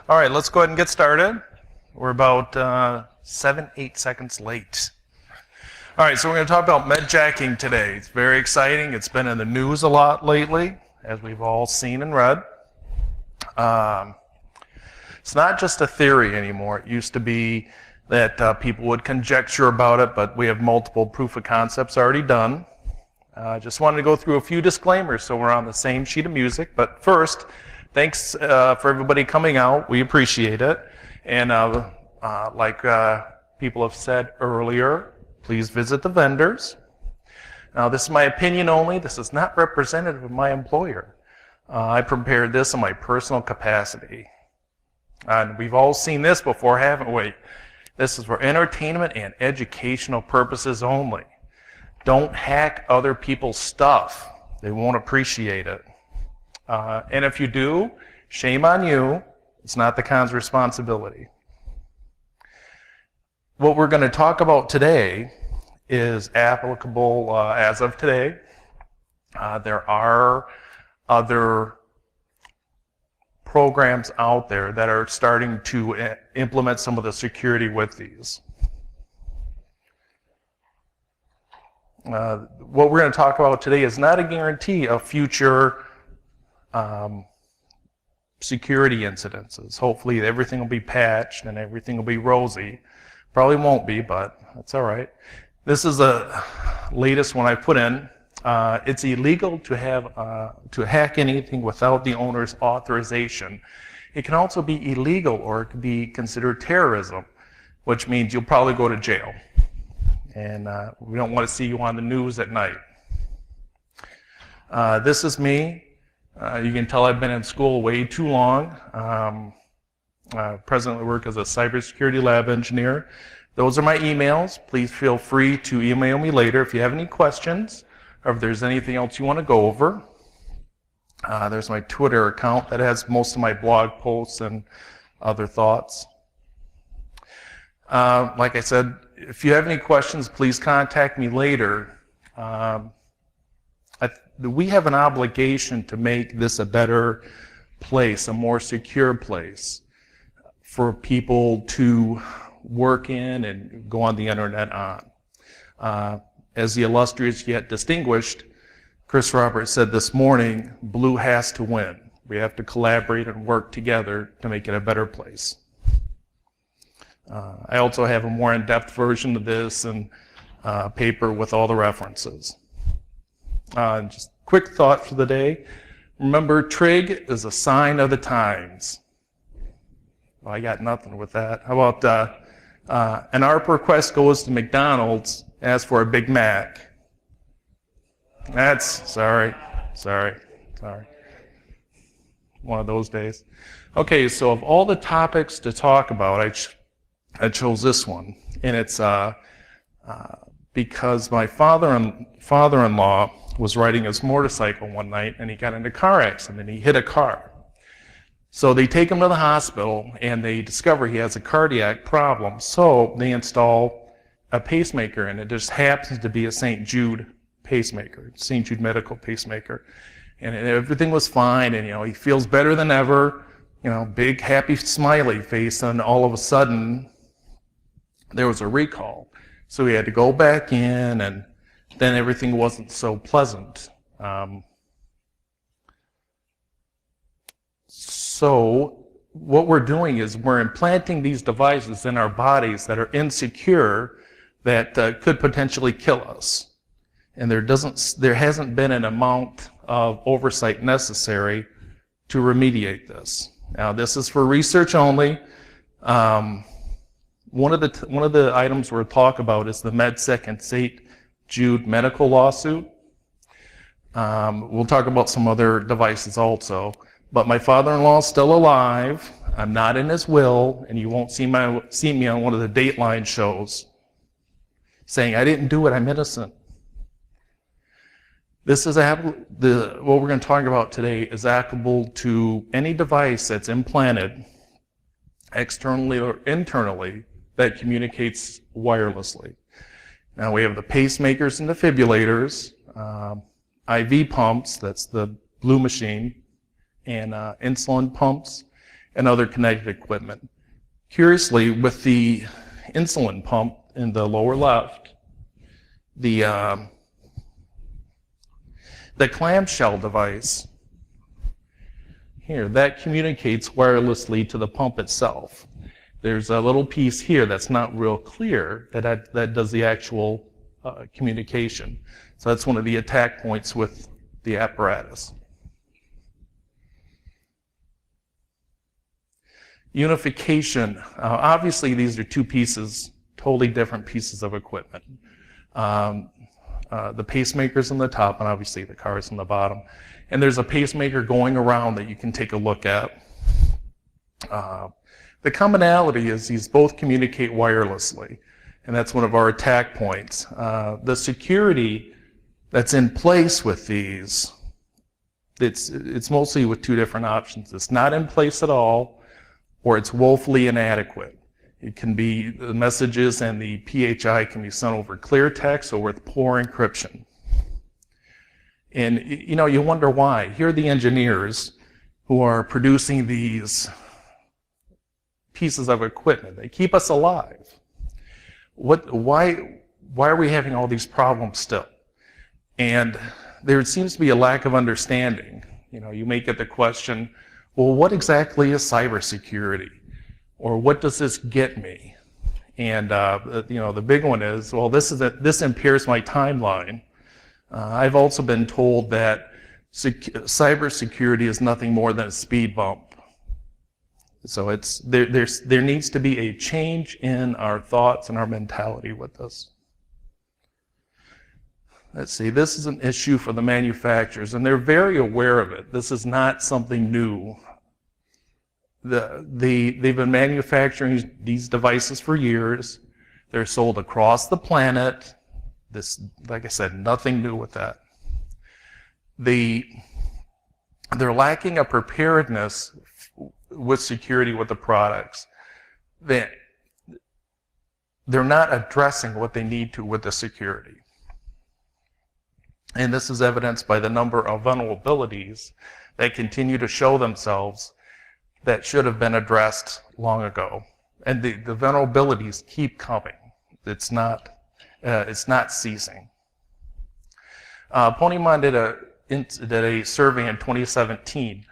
All right, let's go ahead and get started. We're about 7-8 seconds late. All right, so we're going to talk about med jacking today. It's very exciting. It's been in the news a lot lately, as we've all seen and read. It's not just a theory anymore. It used to be that people would conjecture about it, but we have multiple proof of concepts already done. Just wanted to go through a few disclaimers so we're on the same sheet of music. But first, thanks for everybody coming out. We appreciate it. And like people have said earlier, please visit the vendors. Now, this is my opinion only. This is not representative of my employer. I prepared this in my personal capacity. And we've all seen this before, haven't we? This is for entertainment and educational purposes only. Don't hack other people's stuff. They won't appreciate it. And if you do, shame on you. It's not the con's responsibility. What we're going to talk about today is applicable as of today. There are other programs out there that are starting to implement some of the security with these. What we're going to talk about today is not a guarantee of future security incidences. Hopefully everything will be patched and everything will be rosy. Probably won't be, but that's all right. This is the latest one I put in. It's illegal to hack anything without the owner's authorization. It can also be illegal, or it can be considered terrorism, which means you'll probably go to jail. And we don't want to see you on the news at night. This is me. You can tell I've been in school way too long. Presently work as a cybersecurity lab engineer. Those are my emails. Please feel free to email me later if you have any questions, or if there's anything else you want to go over. There's my Twitter account that has most of my blog posts and other thoughts. Like I said, if you have any questions, please contact me later. We have an obligation to make this a better place, a more secure place for people to work in and go on the internet on. As the illustrious yet distinguished Chris Roberts said this morning, blue has to win. We have to collaborate and work together to make it a better place. I also have a more in-depth version of this and paper with all the references. Just quick thought for the day. Remember, trig is a sign of the times. Well, I got nothing with that. How about an ARP request goes to McDonald's, asks for a Big Mac. That's, sorry. One of those days. Okay, so of all the topics to talk about, I chose this one, and it's because my father-in-law was riding his motorcycle one night, and he got in a car accident, and he hit a car. So they take him to the hospital, and they discover he has a cardiac problem, so they install a pacemaker, and it just happens to be a St. Jude pacemaker, St. Jude medical pacemaker. And everything was fine, and he feels better than ever, big happy smiley face, and all of a sudden, there was a recall. So he had to go back in, and then everything wasn't so pleasant. So what we're doing is we're implanting these devices in our bodies that are insecure, that could potentially kill us. And there hasn't been an amount of oversight necessary to remediate this. Now, this is for research only. One of the items we'll talk about is the MedSec and St. Jude medical lawsuit. We'll talk about some other devices also. But my father-in-law is still alive. I'm not in his will, and you won't see me on one of the Dateline shows saying, I didn't do it, I'm innocent. This is what we're going to talk about today is applicable to any device that's implanted externally or internally that communicates wirelessly. Now we have the pacemakers and defibrillators, IV pumps, that's the blue machine, and insulin pumps, and other connected equipment. Curiously, with the insulin pump in the lower left, the clamshell device here, that communicates wirelessly to the pump itself. There's a little piece here that's not real clear that does the actual communication. So that's one of the attack points with the apparatus. Unification. Obviously, these are two pieces, totally different pieces of equipment. The pacemaker's on the top, and obviously the car is on the bottom. And there's a pacemaker going around that you can take a look at. The commonality is these both communicate wirelessly, and that's one of our attack points. The security that's in place with these, it's mostly with two different options. It's not in place at all, or it's woefully inadequate. It can be, the messages and the PHI can be sent over clear text or with poor encryption. And you know, you wonder why. Here are the engineers who are producing these pieces of equipment. They keep us alive. Why are we having all these problems still? And there seems to be a lack of understanding. You know, you may get the question, well, what exactly is cybersecurity? Or what does this get me? And you know, the big one is, well, this impairs my timeline. I've also been told that cybersecurity is nothing more than a speed bump. So there needs to be a change in our thoughts and our mentality with this. Let's see, this is an issue for the manufacturers, and they're very aware of it. This is not something new. They've been manufacturing these devices for years. They're sold across the planet. This, like I said, nothing new with that. They're lacking a preparedness with security with the products. They're not addressing what they need to with the security. And this is evidenced by the number of vulnerabilities that continue to show themselves that should have been addressed long ago. And the vulnerabilities keep coming. It's not ceasing. Ponymon did a survey in 2017,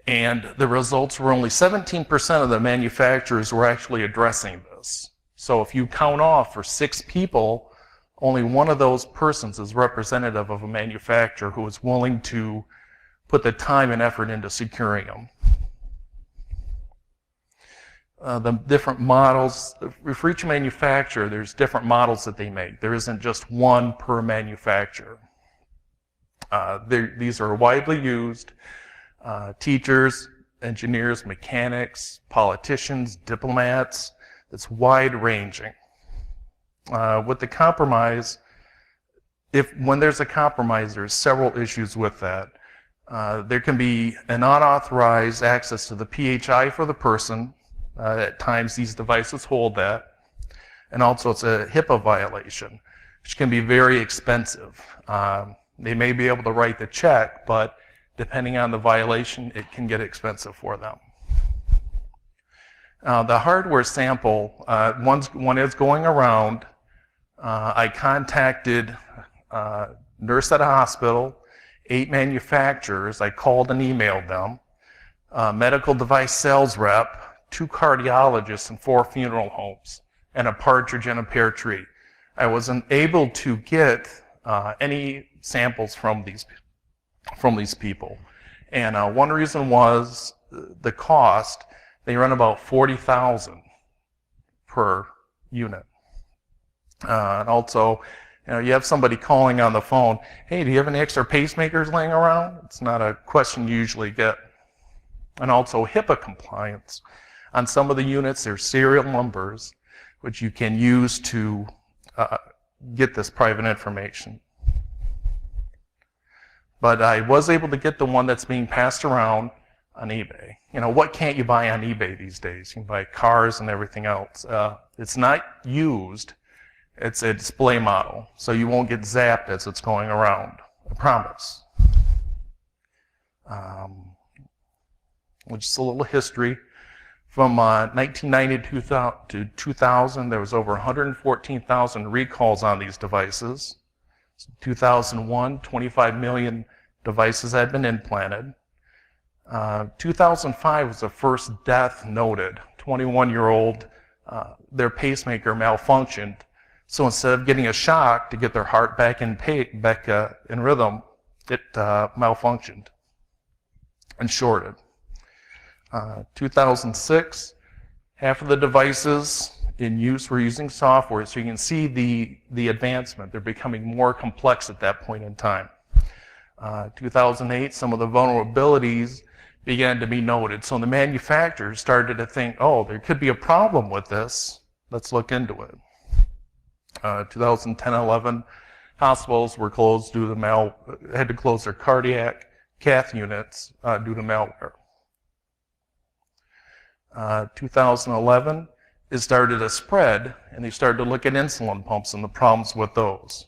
and the results were only 17% of the manufacturers were actually addressing this. So if you count off for 6 people, only one of those persons is representative of a manufacturer who is willing to put the time and effort into securing them. The different models, for each manufacturer, there's different models that they make. There isn't just one per manufacturer. These are widely used. Teachers, engineers, mechanics, politicians, diplomats. It's wide-ranging. With the compromise, when there's a compromise, there's several issues with that. There can be an unauthorized access to the PHI for the person. At times these devices hold that. And also it's a HIPAA violation, which can be very expensive. They may be able to write the check, but depending on the violation, it can get expensive for them. The hardware sample, one is going around. I contacted a nurse at a hospital, 8 manufacturers. I called and emailed them, medical device sales rep, 2 cardiologists, and 4 funeral homes, and a partridge in a pear tree. I wasn't able to get any samples from these people. And one reason was the cost. They run about $40,000 per unit. And also, you know, you have somebody calling on the phone, hey, do you have any extra pacemakers laying around? It's not a question you usually get. And also HIPAA compliance. On some of the units, there's serial numbers, which you can use to get this private information. But I was able to get the one that's being passed around on eBay. You know, what can't you buy on eBay these days? You can buy cars and everything else. It's not used. It's a display model, so you won't get zapped as it's going around. I promise. Just a little history. From 1990 to 2000, there was over 114,000 recalls on these devices. 2001, 25 million devices had been implanted. 2005 was the first death noted. 21-year-old, their pacemaker malfunctioned. So instead of getting a shock to get their heart back in rhythm, it malfunctioned and shorted. 2006, half of the devices in use were using software, so you can see the advancement. They're becoming more complex at that point in time. 2008, some of the vulnerabilities began to be noted. So the manufacturers started to think, oh, there could be a problem with this. Let's look into it. 2010-11, hospitals were closed due to had to close their cardiac cath units due to malware. 2011, it started to spread, and they started to look at insulin pumps and the problems with those.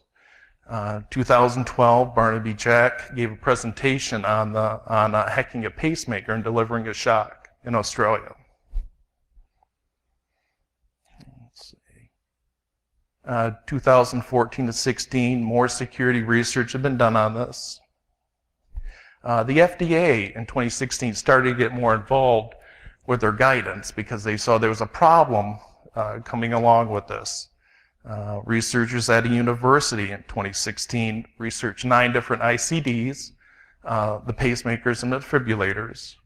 2012, Barnaby Jack gave a presentation on hacking a pacemaker and delivering a shock in Australia. Let's see. 2014 to 16, more security research had been done on this. The FDA in 2016 started to get more involved with their guidance because they saw there was a problem coming along with this. Researchers at a university in 2016 researched 9 different ICDs, the pacemakers and the defibrillators,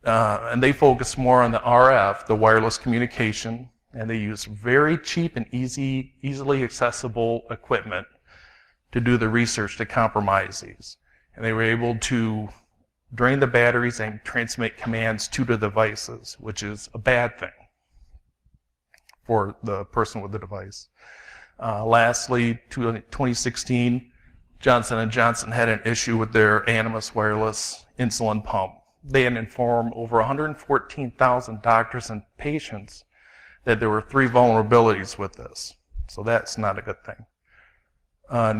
and they focused more on the RF, the wireless communication, and they used very cheap and easily accessible equipment to do the research to compromise these. And they were able to drain the batteries and transmit commands to the devices, which is a bad thing for the person with the device. Lastly, 2016, Johnson & Johnson had an issue with their Animas wireless insulin pump. They had informed over 114,000 doctors and patients that there were 3 vulnerabilities with this. So that's not a good thing.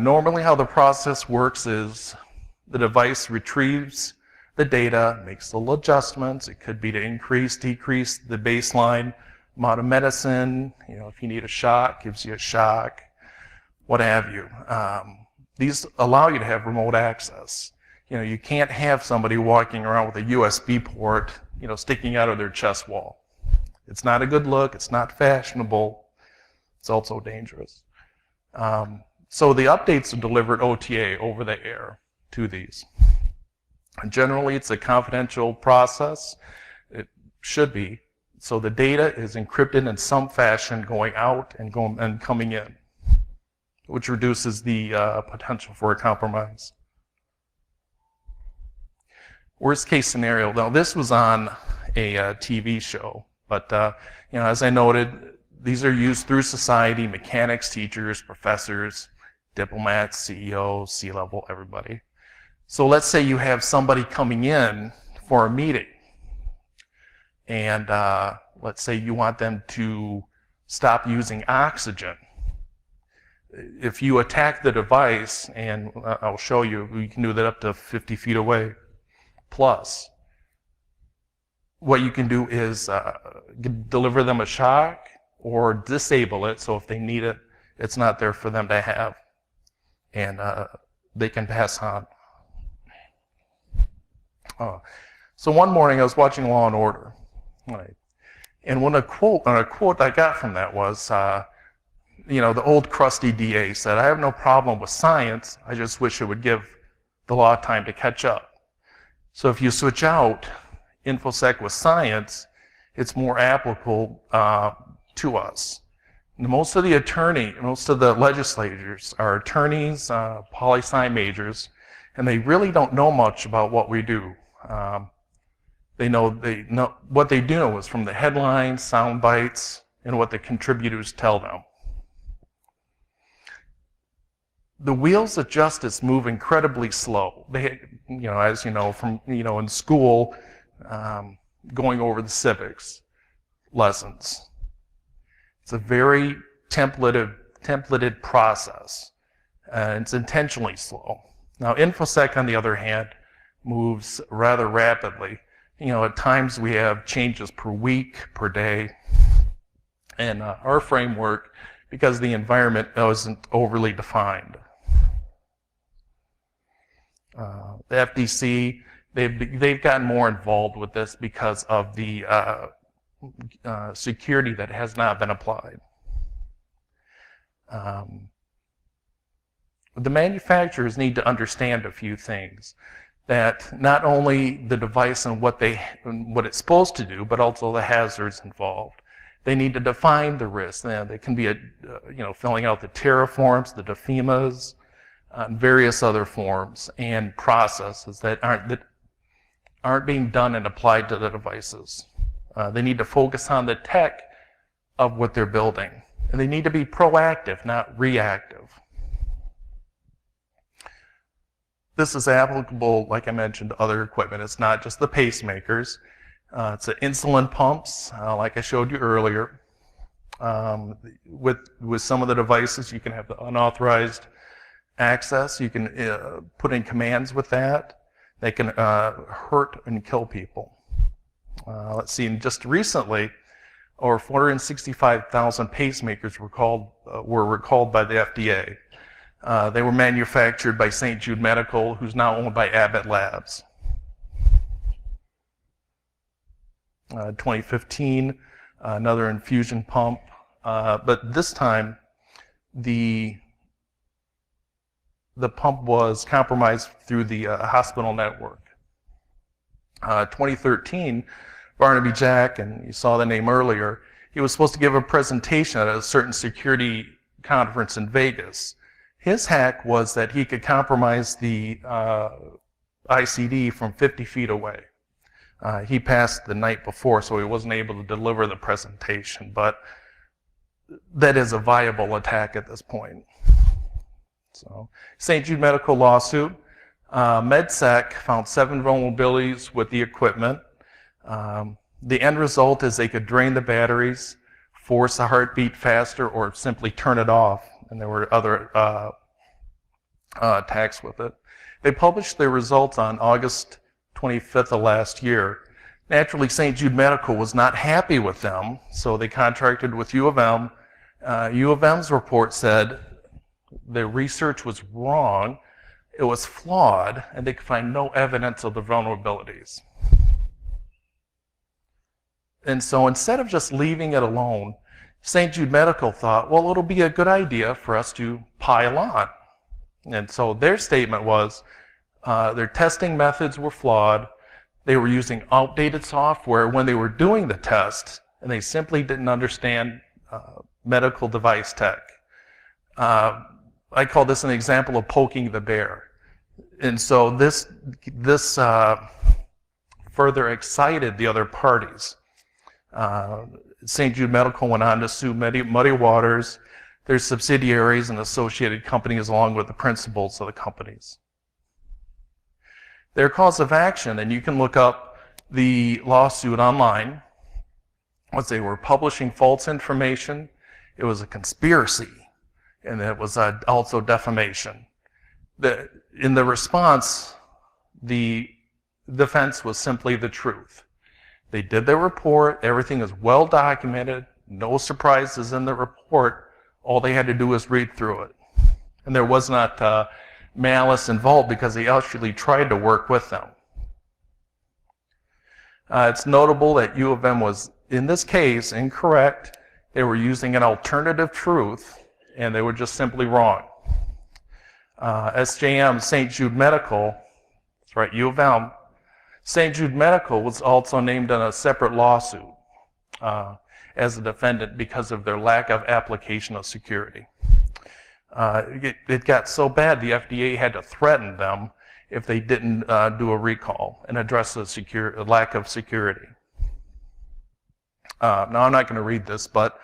Normally how the process works is the device retrieves the data, makes little adjustments. It could be to increase, decrease the baseline amount of medicine. If you need a shock, gives you a shock, what have you. These allow you to have remote access. You can't have somebody walking around with a USB port, sticking out of their chest wall. It's not a good look. It's not fashionable. It's also dangerous. So the updates are delivered OTA, over the air, to these. And generally, it's a confidential process. It should be. So the data is encrypted in some fashion going out and coming in, which reduces the potential for a compromise. Worst case scenario. Now, this was on a TV show, but as I noted, these are used through society, mechanics, teachers, professors, diplomats, CEOs, C-level, everybody. So let's say you have somebody coming in for a meeting, and let's say you want them to stop using oxygen. If you attack the device, and I'll show you, you can do that up to 50 feet away plus. What you can do is deliver them a shock or disable it, so if they need it, it's not there for them to have, and they can pass on. So one morning I was watching Law and Order, right? And a quote I got from that was, the old crusty DA said, "I have no problem with science. I just wish it would give the law time to catch up." So if you switch out InfoSec with science, it's more applicable to us. Most of the legislators are attorneys, poli-sci majors, and they really don't know much about what we do. They know what they do know is from the headlines, sound bites, and what the contributors tell them. The wheels of justice move incredibly slow. They, as you know from in school, going over the civics lessons. It's a very templated process, and it's intentionally slow. Now, InfoSec, on the other hand, moves rather rapidly. At times we have changes per week, per day. And our framework, because the environment wasn't overly defined. The FDC, they've gotten more involved with this because of the security that has not been applied. The manufacturers need to understand a few things. That not only the device and what it's supposed to do, but also the hazards involved. They need to define the risks. They can be, filling out the TERA forms, the DFEMAs, and various other forms and processes that aren't being done and applied to the devices. They need to focus on the tech of what they're building, and they need to be proactive, not reactive. This is applicable, like I mentioned, to other equipment. It's not just the pacemakers. It's the insulin pumps, like I showed you earlier. With some of the devices, you can have the unauthorized access. You can put in commands with that. They can hurt and kill people. Let's see, just recently, over 465,000 pacemakers were recalled by the FDA. They were manufactured by St. Jude Medical, who's now owned by Abbott Labs. 2015, another infusion pump, but this time the pump was compromised through the hospital network. 2013, Barnaby Jack, and you saw the name earlier, he was supposed to give a presentation at a certain security conference in Vegas. His hack was that he could compromise the ICD from 50 feet away. He passed the night before, so he wasn't able to deliver the presentation, but that is a viable attack at this point. So, St. Jude Medical lawsuit. MedSec found 7 vulnerabilities with the equipment. The end result is they could drain the batteries, force the heartbeat faster, or simply turn it off. And there were other attacks with it. They published their results on August 25th of last year. Naturally, St. Jude Medical was not happy with them, so they contracted with U of M. U of M's report said the research was wrong, it was flawed, and they could find no evidence of the vulnerabilities. And so instead of just leaving it alone, St. Jude Medical thought, well, it'll be a good idea for us to pile on. And so their statement was their testing methods were flawed. They were using outdated software when they were doing the test, and they simply didn't understand medical device tech. I call this an example of poking the bear. And so this further excited the other parties. St. Jude Medical went on to sue Muddy Waters, their subsidiaries and associated companies, along with the principals of the companies. Their cause of action, and you can look up the lawsuit online, was they were publishing false information, it was a conspiracy, and it was also defamation. In the response, the defense was simply the truth. They did their report, everything is well documented, no surprises in the report, all they had to do was read through it. And there was not malice involved because they actually tried to work with them. It's notable that U of M was, in this case, incorrect. They were using an alternative truth, and they were just simply wrong. SJM, St. Jude Medical, that's right, U of M, St. Jude Medical was also named in a separate lawsuit as a defendant because of their lack of application of security. It got so bad the FDA had to threaten them if they didn't do a recall and address the lack of security. Now I'm not going to read this, but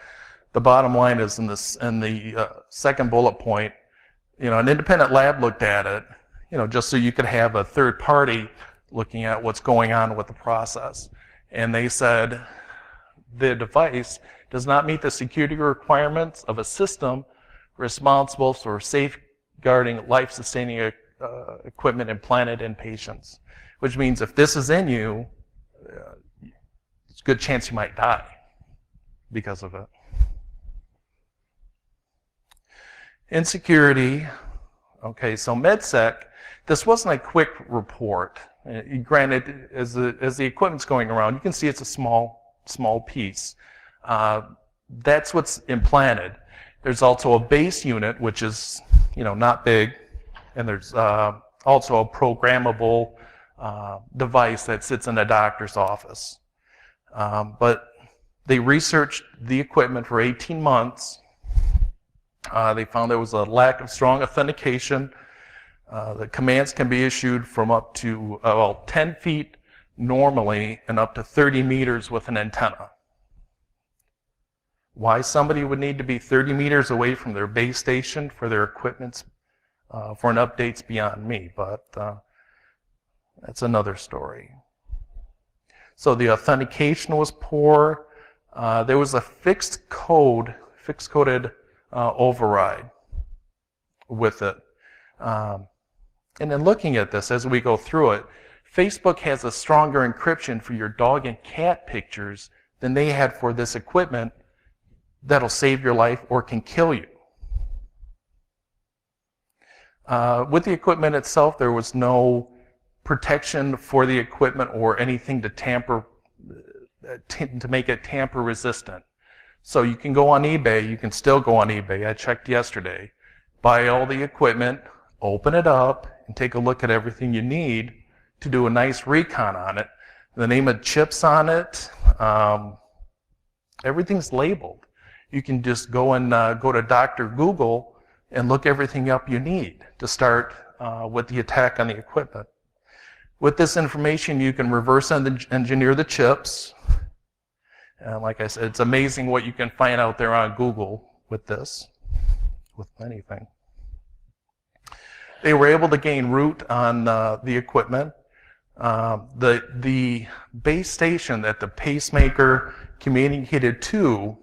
the bottom line is in the second bullet point, an independent lab looked at it, just so you could have a third party looking at what's going on with the process. And they said the device does not meet the security requirements of a system responsible for safeguarding life-sustaining equipment implanted in patients. Which means if this is in you, it's a good chance you might die because of it. Insecurity. Okay, so MedSec, this wasn't a quick report. Granted, as the equipment's going around, you can see it's a small piece. That's what's implanted. There's also a base unit, which is, not big, and there's also a programmable device that sits in a doctor's office. But they researched the equipment for 18 months. They found there was a lack of strong authentication. The commands can be issued from up to 10 feet normally and up to 30 meters with an antenna. Why somebody would need to be 30 meters away from their base station for their equipment for an update's beyond me, but that's another story. So the authentication was poor. There was a fixed coded override with it. And then looking at this as we go through it, Facebook has a stronger encryption for your dog and cat pictures than they had for this equipment that'll save your life or can kill you. With the equipment itself, there was no protection for the equipment or anything to make it tamper resistant. So you can go on eBay, you can still go on eBay, I checked yesterday, buy all the equipment, open it up, and take a look at everything you need to do a nice recon on it. The name of chips on it, everything's labeled. You can just go to Dr. Google and look everything up you need to start with the attack on the equipment. With this information, you can reverse engineer the chips. Like I said, it's amazing what you can find out there on Google with this, with anything. They were able to gain root on the equipment. The base station that the pacemaker communicated to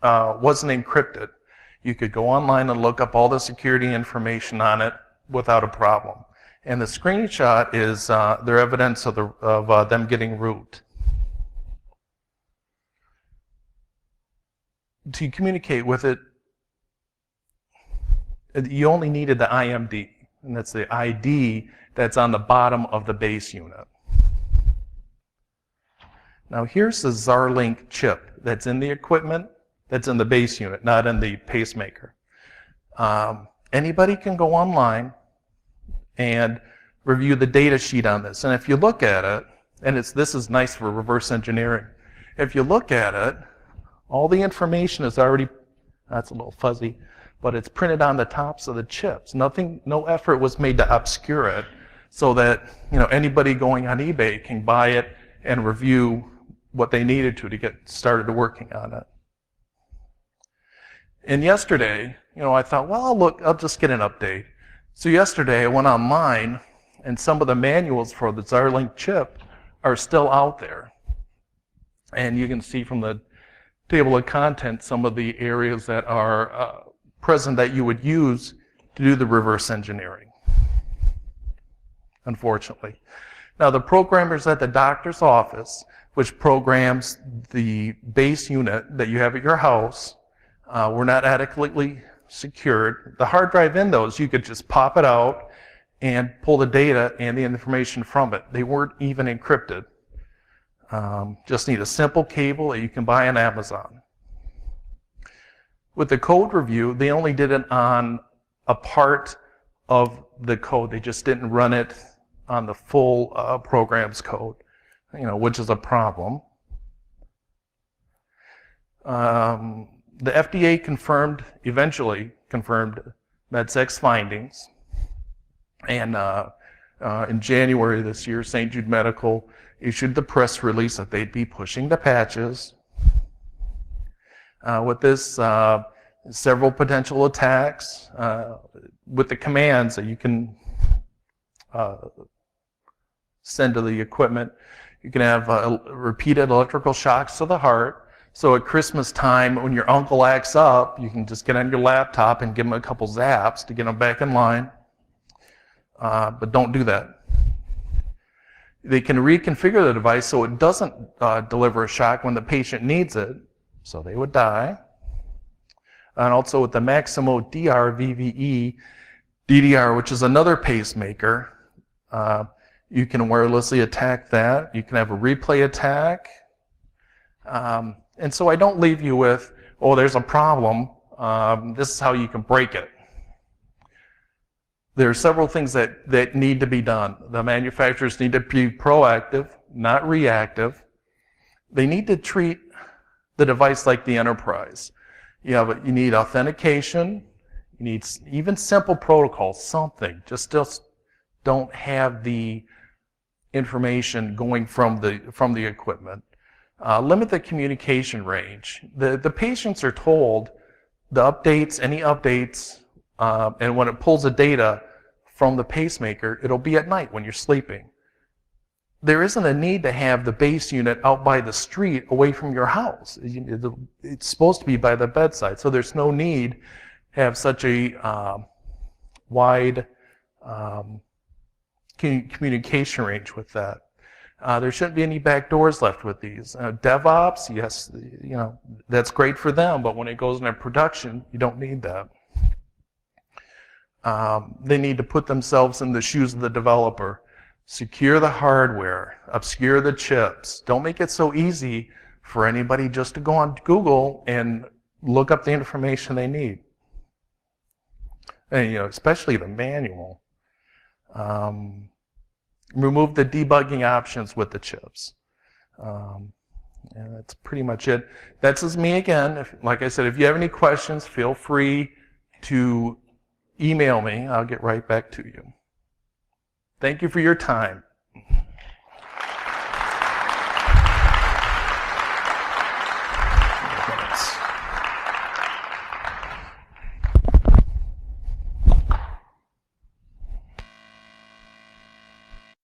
wasn't encrypted. You could go online and look up all the security information on it without a problem. And the screenshot is their evidence of them getting root. To communicate with it, you only needed the IMD, and that's the ID that's on the bottom of the base unit. Now here's the Zarlink chip that's in the equipment, that's in the base unit, not in the pacemaker. Anybody can go online and review the data sheet on this. And if you look at it, and this is nice for reverse engineering. If you look at it, all the information is already, that's a little fuzzy, but it's printed on the tops of the chips. No effort was made to obscure it so that anybody going on eBay can buy it and review what they needed to get started working on it. And yesterday, I thought, well, look, I'll just get an update. So yesterday I went online and some of the manuals for the Zarlink chip are still out there. And you can see from the table of contents some of the areas that are present that you would use to do the reverse engineering, unfortunately. Now the programmers at the doctor's office, which programs the base unit that you have at your house, were not adequately secured. The hard drive in those, you could just pop it out and pull the data and the information from it. They weren't even encrypted. Just need a simple cable that you can buy on Amazon. With the code review, they only did it on a part of the code. They just didn't run it on the full program's code, which is a problem. The FDA eventually confirmed MedSec's findings. And in January this year, St. Jude Medical issued the press release that they'd be pushing the patches. With this, several potential attacks with the commands that you can send to the equipment. You can have repeated electrical shocks to the heart. So at Christmas time, when your uncle acts up, you can just get on your laptop and give him a couple zaps to get him back in line. But don't do that. They can reconfigure the device so it doesn't deliver a shock when the patient needs it, so they would die. And also with the Maximo DRVVE DDR, which is another pacemaker, you can wirelessly attack that. You can have a replay attack. And so I don't leave you with, oh, there's a problem. This is how you can break it. There are several things that need to be done. The manufacturers need to be proactive, not reactive. They need to treat the device like the enterprise. You need authentication. You need even simple protocols, something. Just don't have the information going from the equipment. Limit the communication range. The patients are told any updates, and when it pulls the data from the pacemaker, it'll be at night when you're sleeping. There isn't a need to have the base unit out by the street away from your house. It's supposed to be by the bedside, so there's no need to have such a wide communication range with that. There shouldn't be any back doors left with these. DevOps, yes, that's great for them, but when it goes into production, you don't need that. They need to put themselves in the shoes of the developer. Secure the hardware, obscure the chips. Don't make it so easy for anybody just to go on Google and look up the information they need. And, especially the manual. Remove the debugging options with the chips. And that's pretty much it. That's just me again. Like I said, if you have any questions, feel free to email me. I'll get right back to you. Thank you for your time.